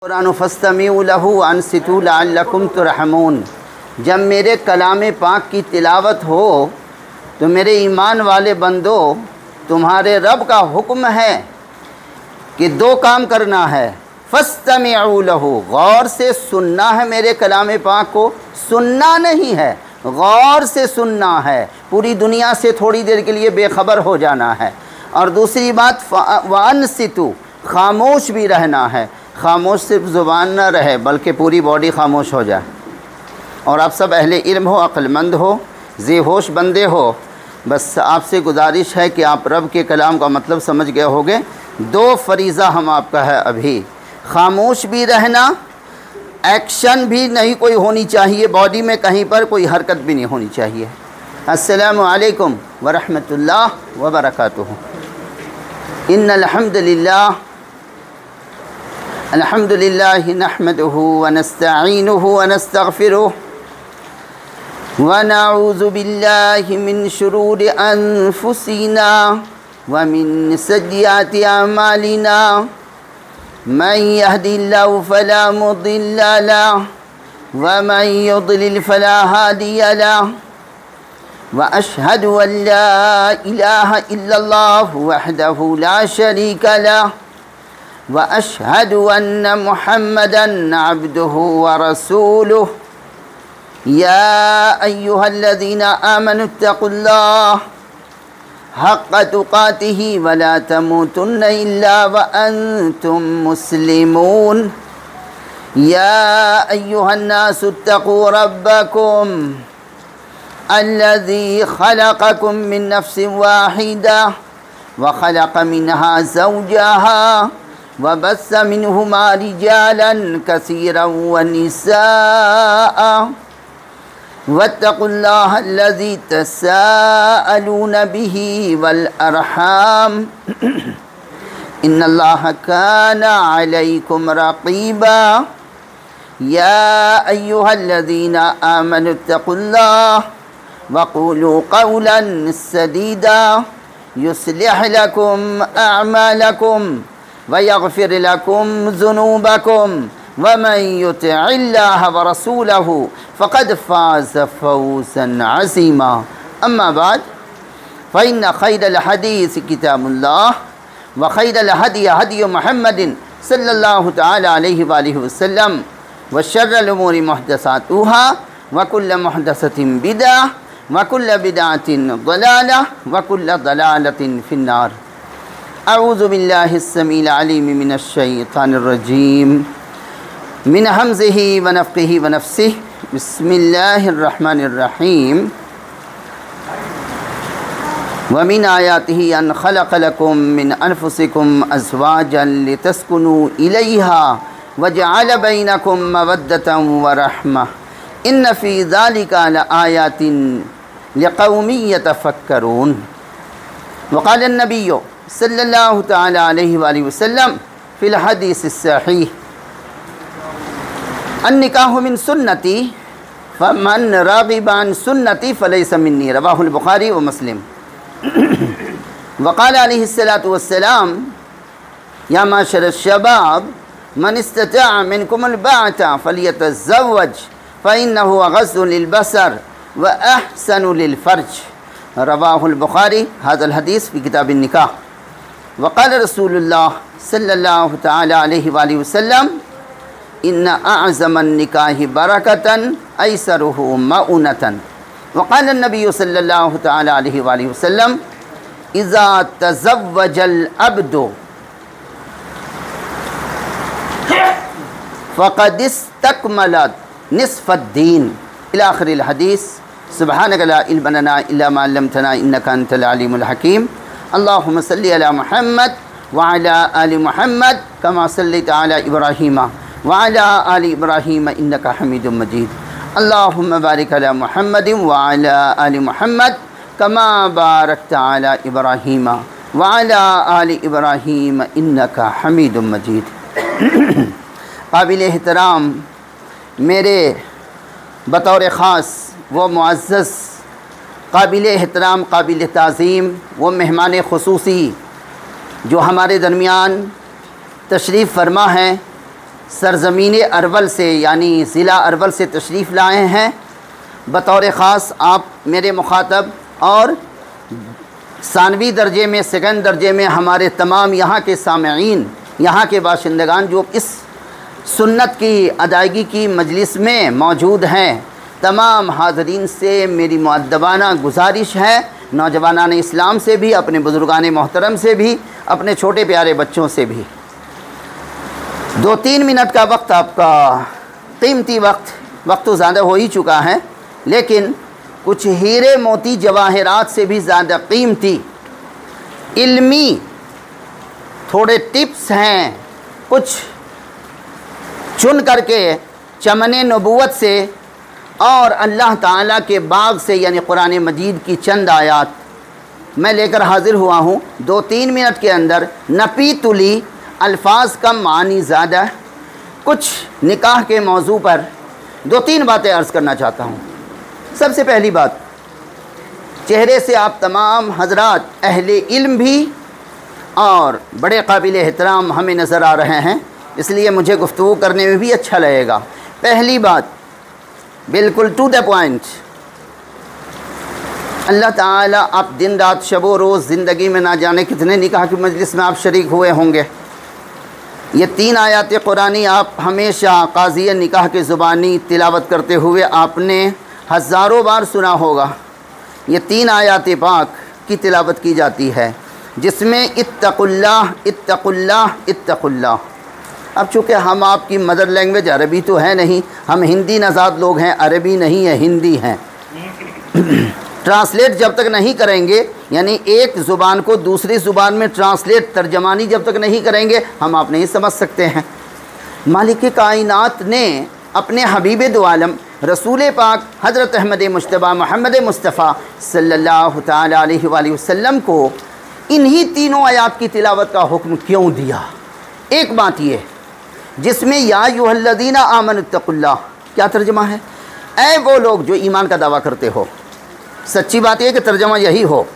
कुरान फस्तमीउ लहू अनसितू लअल्लकुम तुरहमून। जब मेरे कलाम पाक की तिलावत हो तो मेरे ईमान वाले बंदो, तुम्हारे रब का हुक्म है कि दो काम करना है। फस्तमीउ लहू, गौर से सुनना है मेरे कलाम पाक को, सुनना नहीं है, गौर से सुनना है, पूरी दुनिया से थोड़ी देर के लिए बेखबर हो जाना है। और दूसरी बात वअनसितू, खामोश भी रहना है। खामोश सिर्फ ज़ुबान न रहे बल्कि पूरी बॉडी खामोश हो जाए। और आप सब अहले इल्म हो, अक्लमंद हो, ज़ेहोश बंदे हो, बस आपसे गुजारिश है कि आप रब के कलाम का मतलब समझ गए होंगे। दो फरीज़ा हम आपका है अभी, खामोश भी रहना, एक्शन भी नहीं कोई होनी चाहिए, बॉडी में कहीं पर कोई हरकत भी नहीं होनी चाहिए। अस्सलामु अलैकुम व रहमतुल्लाह व बरकातुहू। इन्नल हम्दुलिल्लाह अल्हम्दुलिल्लाहि नहमदुहु व नस्तईनुहु व नस्तगफिरुह व नऊज़ु बिल्लाहि मिन शुरूरि अनफुसिना व मिन सय्यिआति अमालिना। मन यहदिल्लाहु फला मुदिल्ल लहु व मन युद्लिल फला हादिय लहु व अशहदु अन ला इलाहा इल्लल्लाह वहदहु ला शरीक लहु व अशहदु अन्न मुहम्मदन अब्दुहु व रसूलुहु। या अय्युहल्लज़ीना आमनुत्तक़ुल्लाह हक़्क़ तुक़ातिही व ला तमूतुन्न इल्ला व अंतुम मुस्लिमून। या अय्युहन्नासुत्तक़ू रब्बकुम अल्लज़ी ख़लक़कुम मिन नफ़्सिन वाहिदा व ख़लक़ मिनहा ज़ौजहा व बस्स मिनहुमा रिजालन कसीरन व निसाअ वत्तक़ुल्लाह अल्लज़ी तसाअलून बिही वल अरहाम इन्नल्लाह काना अलैकुम रक़ीबा। या अय्युहल्लज़ीना आमनुत्तक़ुल्लाह वक़ूलू क़ौलन सदीदा युस्लिह लकुम अअमालकुम व यग़फ़िर लकुम ज़ुनूबकुम व मन युतिइल्लाह व रसूलहु फ़क़द फ़ाज़ फ़ौज़न अज़ीमा। अम्मा बाद फ़इन्न ख़ैरल हदीस किताबुल्लाह व ख़ैरल हदी हदी मुहम्मदिन सल्लल्लाहु तआला अलैहि व आलिहि वसल्लम व शर्रल उमूरि मुहदसातुहा व कुल्ल मुहदसतिन बिदअह व कुल्ल बिदअतिन ज़लालह व कुल्ल ज़लालतिन फ़िन्नार। अऊज़ु बिल्लाहिस समीइल अलीम मिनश शैतानिर रजीम मिन हम्ज़िही व नफ़्ख़िही व नफ़्सिही। बिस्मिल्लाहिर रहमानिर रहीम। व मिन आयातिही अन ख़लक़ लकुम मिन अनफुसिकुम अज़वाजन लितस्कुनू इलैहा व जअल बैनकुम मवद्दतन व रहमह इन्न फ़ी ज़ालिका लआयातिन लिक़ौमिन यतफ़क्करून। व क़ाल अन्नबिय्यु सल्लल्लाहु तआला अलैहि व आलिहि वसल्लम फ़िल हदीसिस सहीह अन्निकाहु मिन सुन्नती फमन राग़िबा अन सुन्नती फ़लैसा मिन्नी। रवाहुल बुख़ारी व मुस्लिम। व क़ाल अलैहिस्सलातु वस्सलाम या माशरश शबाब मन इस्तताअ मिनकुमुल बाअता फ़लियतज़व्वज फ़इन्नहु अग़ज़्ज़ु लिलबसर व अहसनु लिलफ़र्ज। रवाहुल बुख़ारी हाज़ल हदीस फ़ी किताबिन निकाह। व क़ाल रसूलुल्लाह सल्लल्लाहु तआला अलैहि व आलिहि वसल्लम इन्न अअज़मन निकाहि बरकतन ऐसरुहु मऊनतन। व क़ाल नबिय्यु सल्लल्लाहु तआला अलैहि व आलिहि वसल्लम इज़ा तज़व्वजल अब्दु फ़क़द इस्तकमलत निस्फ़द्दीन इला आख़िरिल हदीस। सुब्हानक ला इल्म लना इल्ला मा अल्लमतना इन्नका अंतल अलीमुल हकीम। अल्लाहुम्मा सल्लि अला मुहम्मद व अला आलि मुहम्मद कमा सल्लैता अला इब्राहीम व अला आलि इब्राहीम इन्नका हमीदुम मजीद। अल्लाहुम्मा बारिक अला मुहम्मदिन व अला आलि मुहम्मद कमा बारकता अला इब्राहीम व अला आलि इब्राहीम इन्नका हमीदुम मजीद। काबिल एहतराम मेरे बतौर ख़ास वो मुअज़्ज़ज़ काबिल एहतराम काबिल ताज़ीम वो मेहमान ख़ुसूसी जो हमारे दरमियान तशरीफ़ फरमा हैं, सरज़मीन अरवल से यानी ज़िला अरवल से तशरीफ़ लाए हैं। बतौर ख़ास आप मेरे मुखातब और सानवी दर्जे में, सेकंड दर्जे में हमारे तमाम यहाँ के सामईन, यहाँ के बाशिंदगान जो इस सुन्नत की अदायगी की मजलिस में मौजूद हैं, तमाम हाज़रीन से मेरी मुअद्दबाना गुजारिश है, नौजवानान इस्लाम से भी, अपने बुज़ुर्गान मोहतरम से भी, अपने छोटे प्यारे बच्चों से भी, 2-3 मिनट का वक्त आपका कीमती वक्त तो ज़्यादा हो ही चुका है, लेकिन कुछ हीरे मोती जवाहरात से भी ज़्यादा कीमती इल्मी थोड़े टिप्स हैं, कुछ चुन करके चमने नबूवत से और अल्लाह ताला के बाग से यानी कुरान मजीद की चंद आयात मैं लेकर हाज़िर हुआ हूँ। 2-3 मिनट के अंदर नपी तुली अल्फाज कम मानी ज़्यादा, कुछ निकाह के मौजू पर 2-3 बातें अर्ज़ करना चाहता हूँ। सबसे पहली बात, चेहरे से आप तमाम हजरात अहले इल्म भी और बड़े काबिल एहतराम हमें नज़र आ रहे हैं, इसलिए मुझे गुफ्तगू करने में भी अच्छा लगेगा। पहली बात बिल्कुल टू द पॉइंट, अल्लाह ताला आप दिन रात शबो रोज़ ज़िंदगी में ना जाने कितने निकाह की मजलिस में आप शरीक हुए होंगे। ये 3 आयात कुरानी आप हमेशा काज़ी निकाह के ज़ुबानी तिलावत करते हुए आपने हज़ारों बार सुना होगा। ये 3 आयात पाक की तिलावत की जाती है जिसमें इत्तकुल्लाह इत्तकुल्लाह इत्तकुल्लाह। अब चूँकि हम आपकी मदर लैंग्वेज अरबी तो है नहीं, हम हिंदी नज़ाद लोग हैं, अरबी नहीं है, हिंदी हैं। ट्रांसलेट जब तक नहीं करेंगे, यानी एक ज़ुबान को दूसरी ज़ुबान में ट्रांसलेट तर्जमानी जब तक नहीं करेंगे, हम आप नहीं समझ सकते हैं। मालिक कायनात ने अपने हबीब दो आलम रसूल पाक हज़रत अहमद मुज्तबा मोहम्मद मुस्तफ़ा सल्लल्लाहु तआला अलैहि वसल्लम को इन्हीं तीनों आयात की तिलावत का हुक्म क्यों दिया? एक बात ये जिसमें या अय्युहल्लज़ीना आमनुत्तकुल्लाह क्या तर्जमा है? ऐ वो लोग जो ईमान का दावा करते हो। सच्ची बात यह कि तर्जमा यही हो,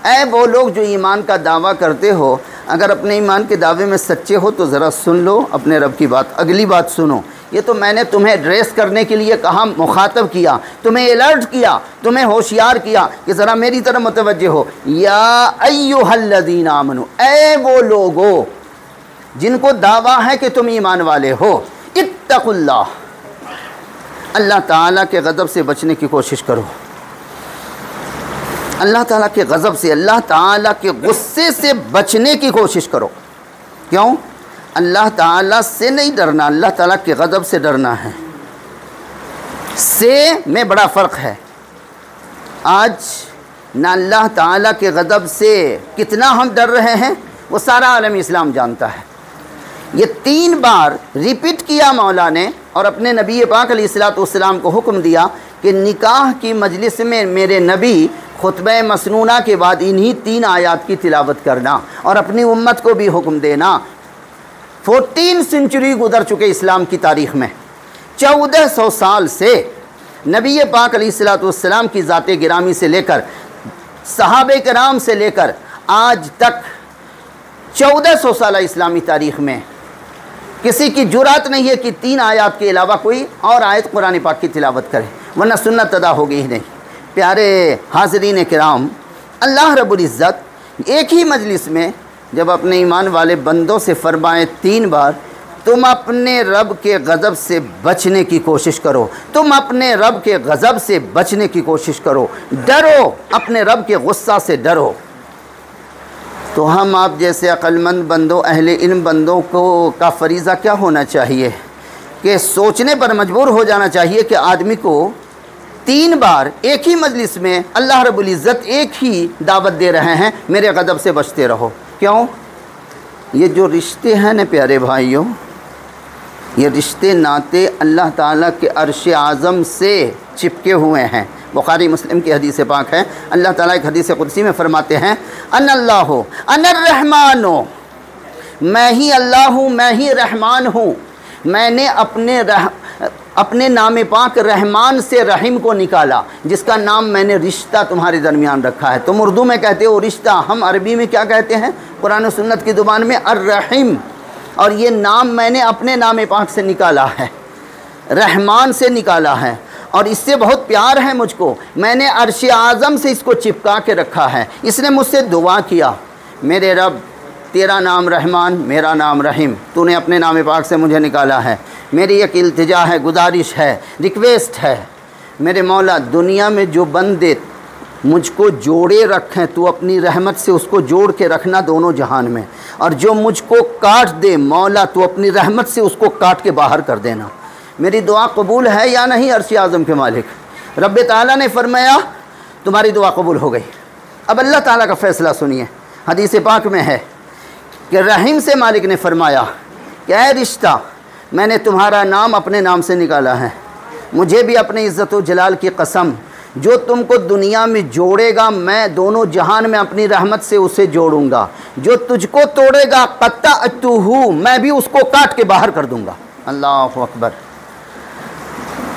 ऐ वो लोग जो ईमान का दावा करते हो। अगर अपने ईमान के दावे में सच्चे हो तो ज़रा सुन लो अपने रब की बात। अगली बात सुनो, ये तो मैंने तुम्हें एड्रेस करने के लिए कहा, मुखातब किया, तुम्हें अलर्ट किया, तुम्हें होशियार किया कि ज़रा मेरी तरफ मुतवज्जे हो। या अय्युहल्लज़ीना आमनू, ऐ वो लोगो जिनको दावा है कि तुम ईमान वाले हो, इत्तकुल्लाह, अल्लाह ताला के गज़ब से बचने की कोशिश करो। अल्लाह ताला के गज़ब से, अल्लाह ताला के गुस्से से बचने की कोशिश करो। क्यों? अल्लाह ताला से नहीं डरना, अल्लाह ताला के गज़ब से डरना है। से में बड़ा फ़र्क है। आज ना अल्लाह ताला के गज़ब से कितना हम डर रहे हैं वो सारा आलम इस्लाम जानता है। ये 3 बार रिपीट किया मौला ने और अपने नबी पाक अलैहिस्सलाम को हुक्म दिया कि निकाह की मजलिस में मेरे नबी खुतबे मसनूना के बाद इन्हीं 3 आयात की तिलावत करना और अपनी उम्मत को भी हुक्म देना। 14 सेंचुरी गुजर चुके इस्लाम की तारीख़ में, 1400 साल से नबी पाक अलैहिस्सलाम की ज़ाते गिरामी से लेकर सहाबे कराम से लेकर आज तक 1400 साल इस्लामी तारीख़ में किसी की जुरात नहीं है कि 3 आयात के अलावा कोई और आयत कुरान पाक की तिलावत करे, वरना सुन्नत अदा हो गई ही नहीं। प्यारे हाज़रीन किराम, अल्लाह रब्बुल इज़्ज़त एक ही मजलिस में जब अपने ईमान वाले बंदों से फरमाए 3 बार, तुम अपने रब के गज़ब से बचने की कोशिश करो, तुम अपने रब के गज़ब से बचने की कोशिश करो, डरो, अपने रब के गुस्सा से डरो। तो हम आप जैसे अक्लमंद बंदों, अहले इल्म बंदों को का फ़रीज़ा क्या होना चाहिए कि सोचने पर मजबूर हो जाना चाहिए कि आदमी को 3 बार एक ही मजलिस में अल्लाह रब्बुल इज़्ज़त एक ही दावत दे रहे हैं, मेरे गज़ब से बचते रहो। क्यों? ये जो रिश्ते हैं न प्यारे भाइयों, ये रिश्ते नाते अल्लाह ताला के अर्श आज़म से चिपके हुए हैं। बुखारी मुस्लिम की हदीस पाक है, अल्लाह ताला एक हदीस कुदसी में फरमाते हैं, अनल्लाहु अनर्रहमानो, मैं ही अल्लाह हूँ, मैं ही रहमान हूँ। मैंने अपने नाम पाक रहमान से रहीम को निकाला, जिसका नाम मैंने रिश्ता तुम्हारे दरमियान रखा है। तुम उर्दू में कहते हो रिश्ता, हम अरबी में क्या कहते हैं? कुरान और सुन्नत की ज़ुबान में अर्रहीम। और ये नाम मैंने अपने नाम पाक से निकाला है, रहमान से निकाला है, और इससे बहुत प्यार है मुझको। मैंने अर्श आज़म से इसको चिपका के रखा है। इसने मुझसे दुआ किया, मेरे रब तेरा नाम रहमान, मेरा नाम रहीम, तूने अपने नाम पाक से मुझे निकाला है। मेरी एक इल्तिजा है, गुजारिश है, रिक्वेस्ट है, मेरे मौला दुनिया में जो बंदे मुझको जोड़े रखें तू अपनी रहमत से उसको जोड़ के रखना दोनों जहान में, और जो मुझको काट दे मौला तू अपनी रहमत से उसको काट के बाहर कर देना। मेरी दुआ कबूल है या नहीं अर्श आज़म के मालिक? रब्बे ताला ने फरमाया तुम्हारी दुआ कबूल हो गई। अब अल्लाह ताला का फ़ैसला सुनिए। हदीस पाक में है कि रहीम से मालिक ने फरमाया कि ऐ रिश्ता, मैंने तुम्हारा नाम अपने नाम से निकाला है, मुझे भी अपने इज़्ज़त व जलाल की कसम, जो तुमको दुनिया में जोड़ेगा मैं दोनों जहान में अपनी रहमत से उसे जोड़ूंगा, जो तुझको तोड़ेगा क़त्तअतुहु, मैं भी उसको काट के बाहर कर दूंगा। अल्लाहु अकबर।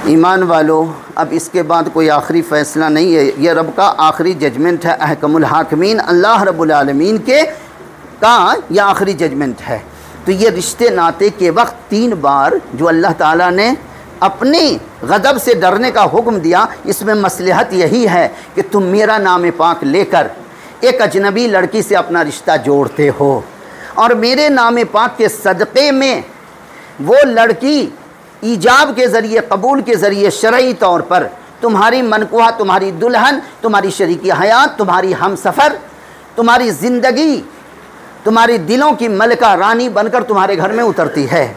ईमान वालों, अब इसके बाद कोई आखिरी फ़ैसला नहीं है, यह रब का आखिरी जजमेंट है। अहकमुल हाकिमीन अल्लाह रब्बुल आलमीन के का यह आखिरी जजमेंट है। तो ये रिश्ते नाते के वक्त 3 बार जो अल्लाह ताला ने अपनी गज़ब से डरने का हुक्म दिया, इसमें मसलहत यही है कि तुम मेरा नाम पाक लेकर एक अजनबी लड़की से अपना रिश्ता जोड़ते हो, और मेरे नाम पाक के सदक़े में वो लड़की ईजाब के ज़रिए, कबूल के ज़रिए शरई तौर पर तुम्हारी मनकुहा, तुम्हारी दुल्हन, तुम्हारी शरीकी हयात, तुम्हारी हमसफ़र, तुम्हारी ज़िंदगी, तुम्हारी दिलों की मलका रानी बनकर तुम्हारे घर में उतरती है,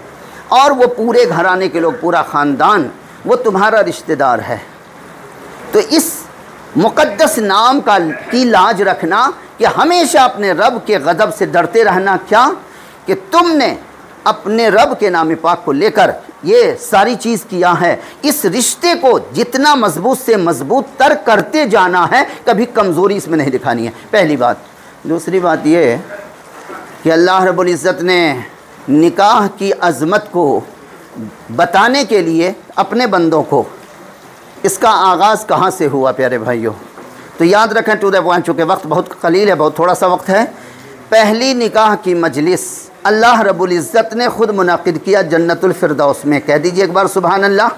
और वो पूरे घराने के लोग, पूरा ख़ानदान वो तुम्हारा रिश्तेदार है। तो इस मुक़द्दस नाम की लाज रखना कि हमेशा अपने रब के गज़ब से डरते रहना। क्या कि तुमने अपने रब के नाम पाक को लेकर ये सारी चीज़ किया है। इस रिश्ते को जितना मजबूत से मजबूत तर करते जाना है, कभी कमज़ोरी इसमें नहीं दिखानी है, पहली बात। दूसरी बात ये कि अल्लाह रब्बुल इज़्ज़त ने निकाह की अज़मत को बताने के लिए अपने बंदों को इसका आगाज़ कहाँ से हुआ प्यारे भाइयों? तो याद रखें, टू द पॉइंट, चूँकि वक्त बहुत कलील है, बहुत थोड़ा सा वक्त है। पहली निकाह की मजलिस अल्लाह रब्बुल इज़्ज़त ने ख़ुद मुनाक़िद किया जन्नतुल फ़िरदौस में। कह दीजिए एक बार सुभान अल्लाह,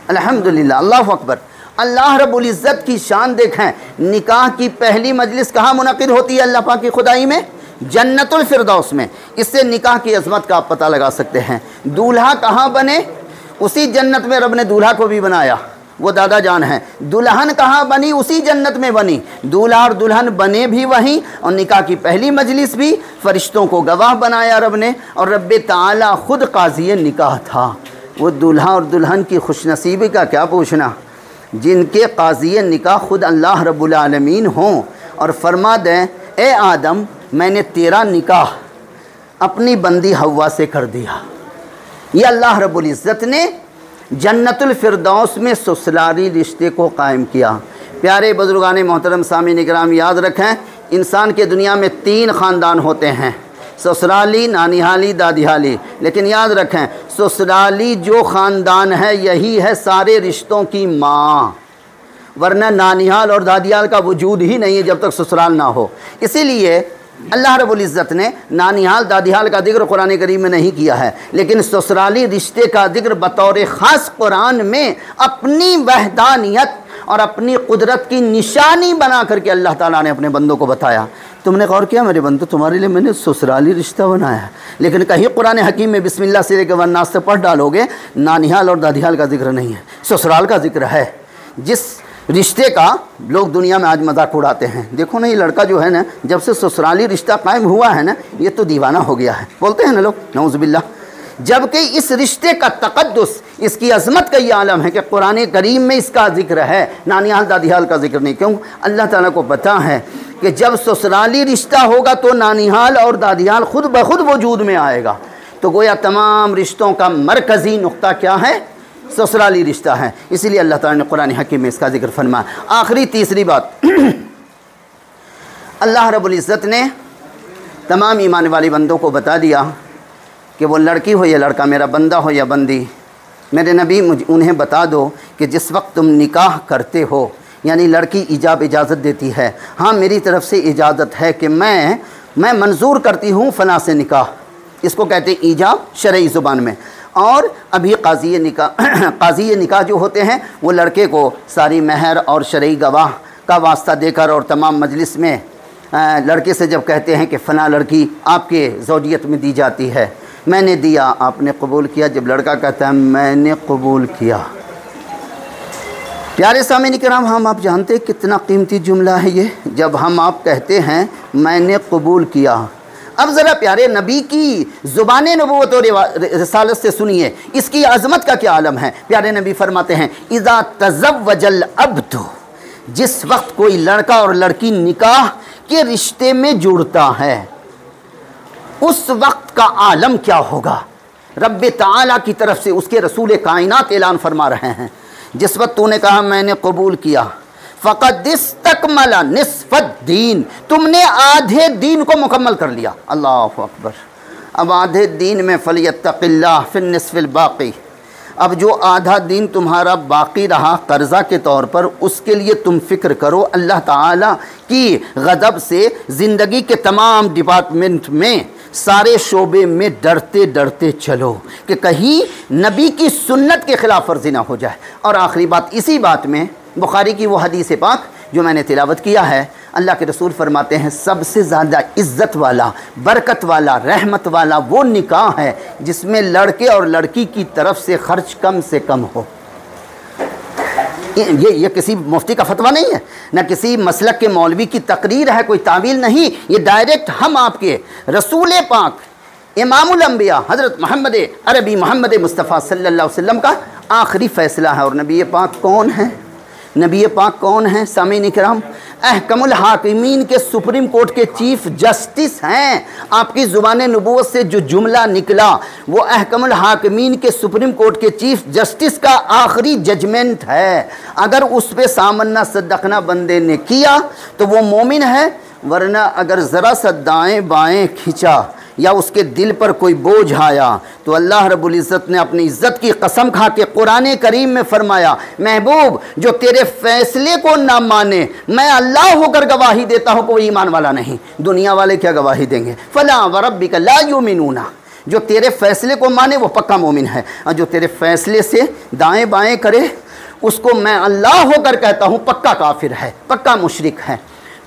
अल्हम्दुलिल्लाह, अल्लाहु अकबर। अल्लाह रब्बुल इज़्ज़त की शान देखें, निकाह की पहली मजलिस कहाँ मुनाक़िद होती है अल्लाह पाक की खुदाई में? जन्नतुल फ़िरदौस में। इससे निकाह की अज़मत का आप पता लगा सकते हैं। दूल्हा कहाँ बने? उसी जन्नत में रब ने दूल्हा को भी बनाया, वो दादा जान हैं। दुल्हन कहाँ बनी? उसी जन्नत में बनी। दूल्हा और दुल्हन बने भी वहीं, और निकाह की पहली मजलिस भी फरिश्तों को गवाह बनाया रब ने, और रब्बे ताला ख़ुद काज़ी निकाह था। वो दूल्हा और दुल्हन की खुशनसीबी का क्या पूछना, जिनके काज़ी निकाह ख़ुद अल्लाह रब्बुल आलमीन हों और फरमा दें, ए आदम मैंने तेरा निकाह अपनी बंदी हव्वा से कर दिया। ये अल्लाह रब्बुल इज़्ज़त ने जन्नतुल फ़िरदौस में ससुराली रिश्ते को कायम किया। प्यारे बुज़ुर्गान मोहतरम सामीन इकराम, याद रखें, इंसान के दुनिया में 3 ख़ानदान होते हैं, ससुराली, नानिहाली, दादीहाली। लेकिन याद रखें, ससुराली जो ख़ानदान है यही है सारे रिश्तों की माँ, वरना नानिहाल और दादियाल का वजूद ही नहीं है जब तक ससुराल ना हो। इसीलिए अल्लाह रब्बुल इज़्ज़त ने नानिहाल दादिहाल का जिक्र कुरान करीम में नहीं किया है, लेकिन ससुराली रिश्ते का जिक्र बतौर ख़ास कुरान में अपनी वहदानियत और अपनी कुदरत की निशानी बना करके अल्लाह ताला ने अपने बंदों को बताया। तुमने गौर किया मेरे बंदो, तुम्हारे लिए मैंने ससुराली रिश्ता बनाया है, लेकिन कहीं कुरान हकीम में बिस्मिल्लाह से लेकर वन्नास से पढ़ डालोगे, नानिहाल और दादिहाल का जिक्र नहीं है, ससुराल का जिक्र है। जिस रिश्ते का लोग दुनिया में आज मजाक उड़ाते हैं, देखो ना ये लड़का जो है ना, जब से ससुराली रिश्ता कायम हुआ है ना, ये तो दीवाना हो गया है, बोलते हैं ना लोग, नऊज़ुबिल्लाह। जबकि इस रिश्ते का तक़द्दुस, इसकी अज़मत का ये आलम है कि कुरान करीम में इसका जिक्र है, नानिहाल दादिहाल का जिक्र नहीं। क्यों? अल्लाह ताला को पता है कि जब ससुराली रिश्ता होगा तो नानिहाल और दादिहाल खुद ब खुद वजूद में आएगा। तो गोया तमाम रिश्तों का मरकज़ी नुक्ता क्या है? ससुराली रिश्ता है। इसीलिए अल्लाह ताला ने कुरान हकीम में इसका जिक्र फरमाया। आखिरी तीसरी बात, अल्लाह रब्बुल इज़्ज़त ने तमाम ईमान वाले बंदों को बता दिया कि वो लड़की हो या लड़का, मेरा बंदा हो या बंदी, मेरे नबी उन्हें बता दो कि जिस वक्त तुम निकाह करते हो, यानी लड़की इजाज़त देती है, हाँ मेरी तरफ़ से इजाज़त है कि मैं मंजूर करती हूँ फ़लाँ से निकाह, इसको कहते हैं ईजाब शरई ज़ुबान में। और अभी काज़ी निकाह जो होते हैं वो लड़के को सारी महर और शरई गवाह का वास्ता देकर और तमाम मजलिस में लड़के से जब कहते हैं कि फ़लाँ लड़की आपके ज़ौजियत में दी जाती है, मैंने दिया, आपने कबूल किया। जब लड़का कहता है मैंने कबूल किया, प्यारे सामीन किराम, हम आप जानते हैं कितना कीमती जुमला है ये, जब हम आप कहते हैं मैंने कबूल किया। अब ज़रा प्यारे नबी की ज़ुबान नबूवत और रिसालत से सुनिए, इसकी अज़मत का क्या आलम है। प्यारे नबी फरमाते हैं इज़ा तज़व्वजल अब्द, जिस वक्त कोई लड़का और लड़की निकाह के रिश्ते में जुड़ता है, उस वक्त का आलम क्या होगा। रब्बे ताला की तरफ से उसके रसूल कायनात ऐलान फरमा रहे हैं, जिस वक्त तूने कहा मैंने कबूल किया, फ़क़द इस्तकमला निस्फ़द दीन, तुमने आधे दीन को मुकम्मल कर लिया। अल्लाहु अकबर। अब आधे दीन में फ़लियत्तक़िल्लाह फ़िन्निस्फ़िल बाक़ी, अब जो आधा दीन तुम्हारा बाकी रहा कर्ज़ा के तौर पर, उसके लिए तुम फ़िक्र करो। अल्लाह ताला की ग़ज़ब से ज़िंदगी के तमाम डिपार्टमेंट में, सारे शोबे में डरते डरते चलो कि कहीं नबी की सुन्नत के ख़िलाफ़ वर्ज़ी ना हो जाए। और आखिरी बात, इसी बात में बुखारी की वो हदीस पाक जो मैंने तिलावत किया है, अल्लाह के रसूल फरमाते हैं सबसे ज़्यादा इज़्ज़त वाला, बरकत वाला, रहमत वाला वो निकाह है जिसमें लड़के और लड़की की तरफ से ख़र्च कम से कम हो। ये किसी मुफ्ती का फतवा नहीं है, न किसी मसलक के मौलवी की तकरीर है, कोई तावील नहीं, ये डायरेक्ट हम आपके रसूल पाक इमामुल अंबिया हज़रत मोहम्मद अरबी मोहम्मद मुस्तफ़ा सल्लल्लाहु अलैहि वसल्लम का आखिरी फ़ैसला है। और नबी पाक कौन है? नबी पाक कौन है सामीन इकराम? अहकमुल हाकिमीन के सुप्रीम कोर्ट के चीफ जस्टिस हैं। आपकी ज़ुबान नबूवत से जो जुमला निकला वो अहकमुल हाकिमीन के सुप्रीम कोर्ट के चीफ जस्टिस का आखिरी जजमेंट है। अगर उस पर सामन्ना सदकना बंदे ने किया तो वो मोमिन है, वरना अगर ज़रा सा दाएँ बाएँ खिंचा या उसके दिल पर कोई बोझ आया तो अल्लाह रब्बुल इज़्ज़त ने अपनी इज़्ज़त की कसम खा के कुरान करीम में फरमाया, महबूब जो तेरे फ़ैसले को ना माने, मैं अल्लाह होकर गवाही देता हूँ कोई ईमान वाला नहीं। दुनिया वाले क्या गवाही देंगे? फ़ला व रब्बिका ला युमिनूना, जो तेरे फ़ैसले को माने वो पक्का मोमिन है, और जो तेरे फ़ैसले से दाएँ बाएँ करे उसको मैं अल्लाह होकर कहता हूँ पक्का काफिर है, पक्का मुशरिक है।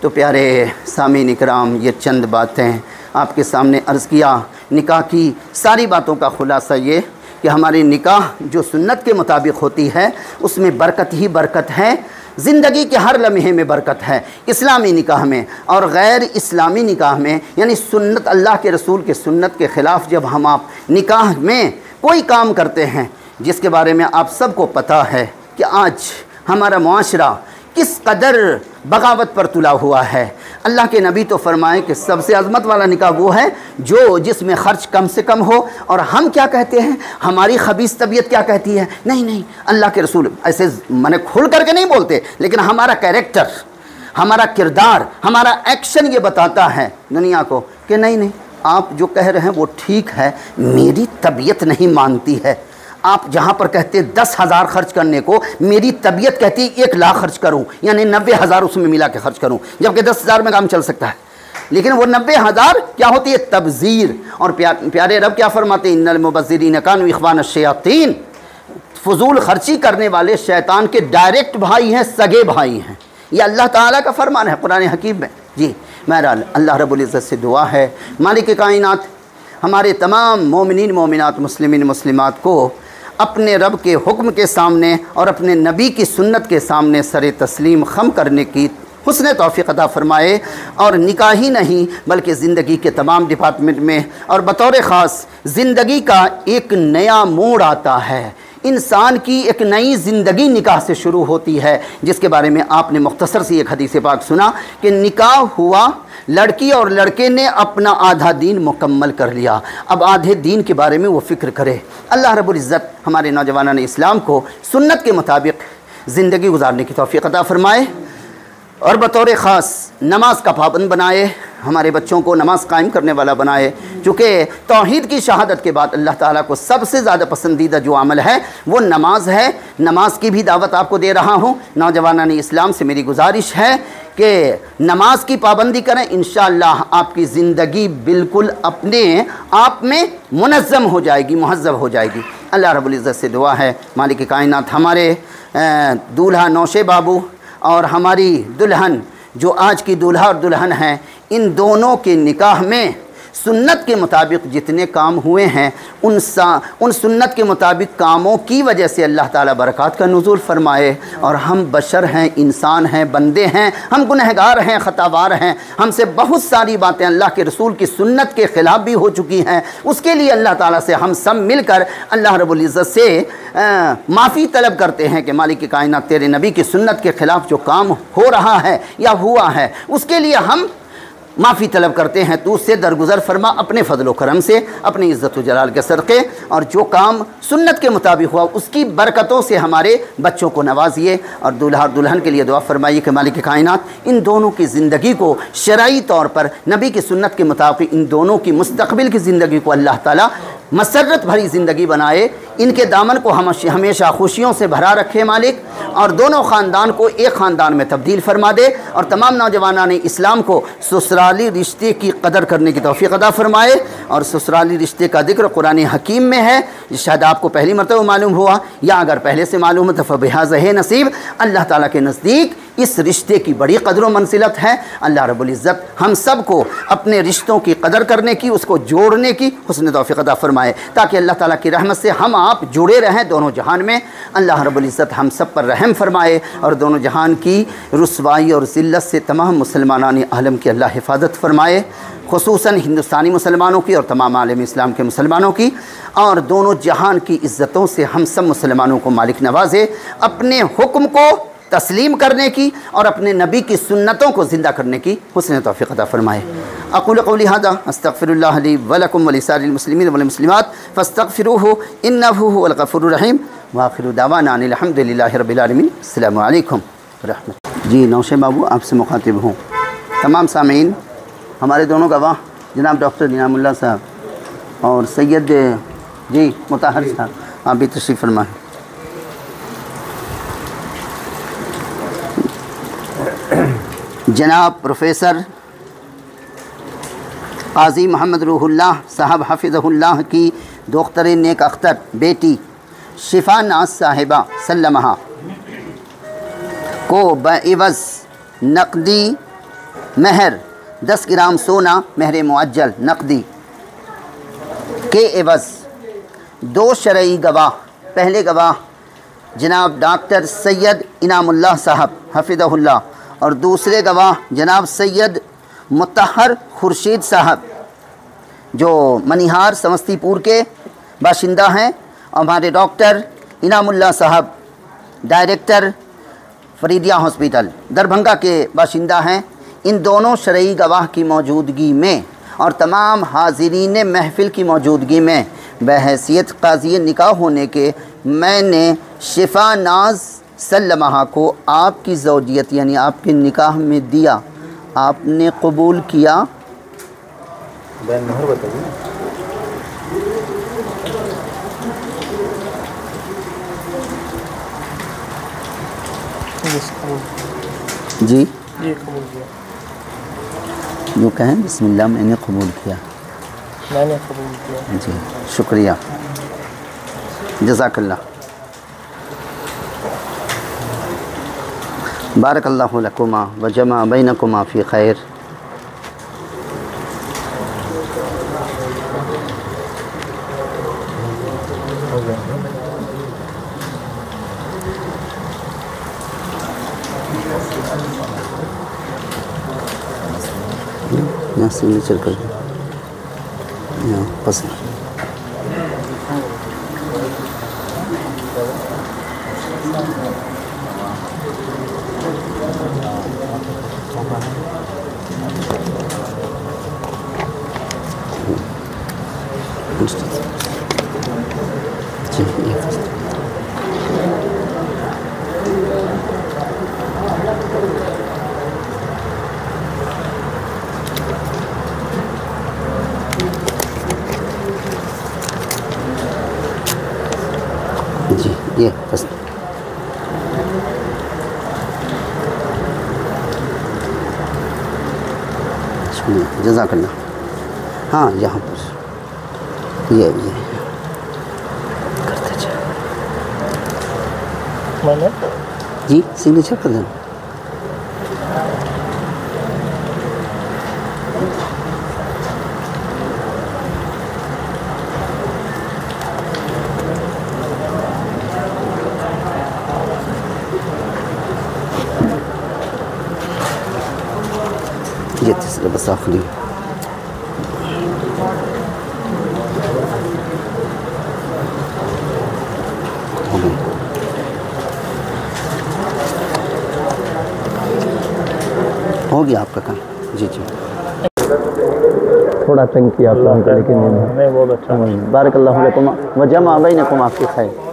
तो प्यारे सामीन इकराम, ये चंद बातें आपके सामने अर्ज़ किया। निकाह की सारी बातों का ख़ुलासा ये कि हमारी निकाह जो सुन्नत के मुताबिक होती है उसमें बरकत ही बरकत है, ज़िंदगी के हर लम्हे में बरकत है। इस्लामी निकाह में और गैर इस्लामी निकाह में, यानी सुन्नत, अल्लाह के रसूल के सुन्नत के ख़िलाफ़ जब हम आप निकाह में कोई काम करते हैं, जिसके बारे में आप सबको पता है कि आज हमारा मुआशरा किस कदर बगावत पर तुला हुआ है। अल्लाह के नबी तो फरमाएं कि सबसे अज़मत वाला निकाह वो है जो जिसमें ख़र्च कम से कम हो। और हम क्या कहते हैं, हमारी खबीस तबीयत क्या कहती है? नहीं नहीं, अल्लाह के रसूल ऐसे मैंने खुल करके नहीं बोलते, लेकिन हमारा कैरेक्टर, हमारा किरदार, हमारा एक्शन ये बताता है दुनिया को कि नहीं नहीं, आप जो कह रहे हैं वो ठीक है, मेरी तबीयत नहीं मानती है। आप जहाँ पर कहते 10,000 खर्च करने को, मेरी तबीयत कहती 1 लाख खर्च करूँ, यानी 90,000 उसमें मिला के खर्च करूँ, जबकि 10,000 में काम चल सकता है। लेकिन वो 90,000 क्या होती है? तबज़ीर। और प्यारे रब क्या फरमाते हैं? इन्नल मुबज़्ज़िरीन कानू इख़वान अश-शयातीन, फजूल खर्ची करने वाले शैतान के डायरेक्ट भाई हैं, सगे भाई हैं। ये अल्लाह ताला का फरमान है कुरान हकीम में। जी बहरहाल अल्लाह रब्बुल इज़्ज़त से दुआ है, मालिक कायनात हमारे तमाम मोमिनीन मोमिनात मुस्लिमीन मुस्लिमात को अपने रब के हुक्म के सामने और अपने नबी की सुन्नत के सामने सरे तस्लीम खम करने की हुस्न तौफ़ीक़ अता फ़रमाए। और निकाह ही नहीं बल्कि ज़िंदगी के तमाम डिपार्टमेंट में, और बतौर ख़ास ज़िंदगी का एक नया मोड़ आता है, इंसान की एक नई ज़िंदगी निकाह से शुरू होती है, जिसके बारे में आपने मुख्तसर सी एक हदीस पाक सुना कि निकाह हुआ, लड़की और लड़के ने अपना आधा दीन मुकम्मल कर लिया, अब आधे दीन के बारे में वो फ़िक्र करे। अल्लाह रब्बुल इज़्ज़त हमारे नौजवानान इस्लाम को सुन्नत के मुताबिक ज़िंदगी गुजारने की तौफ़ीक़ अता फ़रमाए, और बतौर ख़ास नमाज का पाबंद बनाए, हमारे बच्चों को नमाज कायम करने वाला बनाए। चूँकि तौहीद की शहादत के बाद अल्लाह ताला को सबसे ज़्यादा पसंदीदा जो अमल है वो नमाज है। नमाज की भी दावत आपको दे रहा हूँ। नौजवानान इस्लाम से मेरी गुजारिश है कि नमाज की पाबंदी करें, इंशाअल्लाह आपकी ज़िंदगी बिल्कुल अपने आप में मुनज़्ज़म हो जाएगी, मुहज़्ज़ब हो जाएगी। अल्लाह रब्बुल इज़्ज़त से दुआ है मालिक कायनात हमारे दूल्हा नौशे बाबू और हमारी दुल्हन जो आज की दूल्हा और दुल्हन हैं, इन दोनों के निकाह में सुन्नत के मुताबिक जितने काम हुए हैं उन सुन्नत के मुताबिक कामों की वजह से अल्लाह ताला बरक़ात का नुज़ूल फ़रमाए। और हम बशर हैं, इंसान हैं, बंदे हैं, हम गुनहगार हैं, ख़तावार हैं, हमसे बहुत सारी बातें अल्लाह के रसूल की सुन्नत के ख़िलाफ़ भी हो चुकी हैं। उसके लिए अल्लाह ताला से हम सब मिलकर अल्लाह रब्बुल इज़्ज़त से माफ़ी तलब करते हैं कि मालिक कायनात तेरे नबी की सुन्नत के ख़िलाफ़ जो काम हो रहा है या हुआ है उसके लिए हम माफ़ी तलब करते हैं। तो उससे दरगुज़र फरमा अपने फ़ज़ल व करम से, अपनी इज़्ज़त व जलाल के सदक़े, और जो काम सुन्नत के मुताबिक हुआ उसकी बरकतों से हमारे बच्चों को नवाजिए। और दूल्हा और दुल्हन के लिए दुआ फरमाइए कि मालिक कायनात इन दोनों की ज़िंदगी को शरई तौर पर नबी की सुन्नत के मुताबिक इन दोनों की मुस्तक़बिल की ज़िंदगी को अल्लाह ताला मसरत भरी ज़िंदगी बनाए, इनके दामन को हम हमेशा खुशियों से भरा रखे मालिक, और दोनों ख़ानदान को एक ख़ानदान में तब्दील फरमा दे, और तमाम नौजवानान इस्लाम को ससुराली रिश्ते की कदर करने की तौफ़ीक़ अता फ़रमाए। और ससुराली रिश्ते का ज़िक्र कुरान हकीम में है, शायद आपको पहली मरतबा मालूम हुआ, या अगर पहले से मालूम है तो फ़बिहाज़ा नसीब। अल्लाह ताला के नज़दीक इस रिश्ते की बड़ी कदर व मंसिलत है। अल्लाह रब्बुल इज़्ज़त हम सब को अपने रिश्तों की कदर करने की, उसको जोड़ने की हुस्न तौफ़ीक़ अता फ़रमाए, ताकि अल्लाह ताला की रहमत से हम आप जुड़े रहें दोनों जहान में। अल्लाह रब्बुल इज़्ज़त हम सब पर रहम फ़रमाए और दोनों जहान की रुसवाई और ज़िल्लत से तमाम मुसलमानान आलम की अल्लाह हिफाजत फ़रमाए, ख़ुसूसन हिंदुस्तानी मुसलमानों की और तमाम आलम इस्लाम के मुसलमानों की, और दोनों जहान की इज़्ज़तों से हम सब मुसलमानों को मालिक नवाज़े, अपने हुक्म को तस्लीम करने की और अपने नबी की सुन्नतों को ज़िंदा करने की हुस्न तौफ़ीक़ अता फ़रमाए। अक़ूलु क़ौली हाज़ा अस्तग़फ़िरुल्लाह ली व लकुम व लिसाइरिल मुस्लिमीन वल मुस्लिमात फ़स्तग़फ़िरूहु इन्नहु हुवल गफ़ूरुर रहीम व आख़िरु दावाना अनिल हम्दुलिल्लाहि रब्बिल आलमीन। अस्सलामु अलैकुम व रहमतुल्लाह। जी नौशे बाबू आपसे मुखातिब हूँ। तमाम सामीन, हमारे दोनों गवाह जनाब डॉक्टर इनामुल्लाह साहब और सैयद जी मुताहर साहब, आप भी तशरीफ़ फरमाएं। जनाब प्रोफेसर क़ाज़ी मोहम्मद रूहुल्लाह साहब हफ़िज़हुल्लाह की दोख्तर नेक अख्तर बेटी शिफ़ा नाज़ साहिबा सल्लमहा को बइवज़ नक़दी महर 10 ग्राम सोना महर मुअज्जल नक़दी के एवज़ 2 शरई गवाह, पहले गवाह जनाब डॉक्टर सैयद इनामुल्लाह साहब हफ़िज़हुल्लाह और दूसरे गवाह जनाब सैयद मुत्तहर खुर्शीद साहब जो मनिहार समस्तीपुर के बाशिंदा हैं, और हमारे डॉक्टर इनामुल्लाह साहब डायरेक्टर फरीदिया हॉस्पिटल दरभंगा के बाशिंदा हैं। इन दोनों शरई गवाह की मौजूदगी में और तमाम हाज़िरीन महफ़िल की मौजूदगी में बहैसियत क़ाज़ी निकाह होने के मैंने शिफ़ा नाज़ सल्लमहा को आपकी ज़ौजियत यानी आपके निकाह में दिया, आपने कबूल किया। मोहर बताइए। जी ये कबूल किया। जो कहें बिस्मिल्लाह, मैंने कबूल किया। मैंने कबूल किया। जी शुक्रिया, जज़ाकल्लाह। बारकल्लाहु लकुमा व जमा बैनकुमा फ़ी खैर। यहाँ सिग्नेचर कर दो, यहाँ पसंद। जी ये बस। जज़ाकल्लाह। हाँ यहाँ पर ये करते जाओ। मैंने जी सिग्नेचर कर दें। ये तीसरा बस आखिरी हो गया आपका काम। जी जी थोड़ा तंग किया आपको, लेकिन नहीं बहुत अच्छा। बारकल्लाहु लकुम व जमा बैनकुम आपके खैर।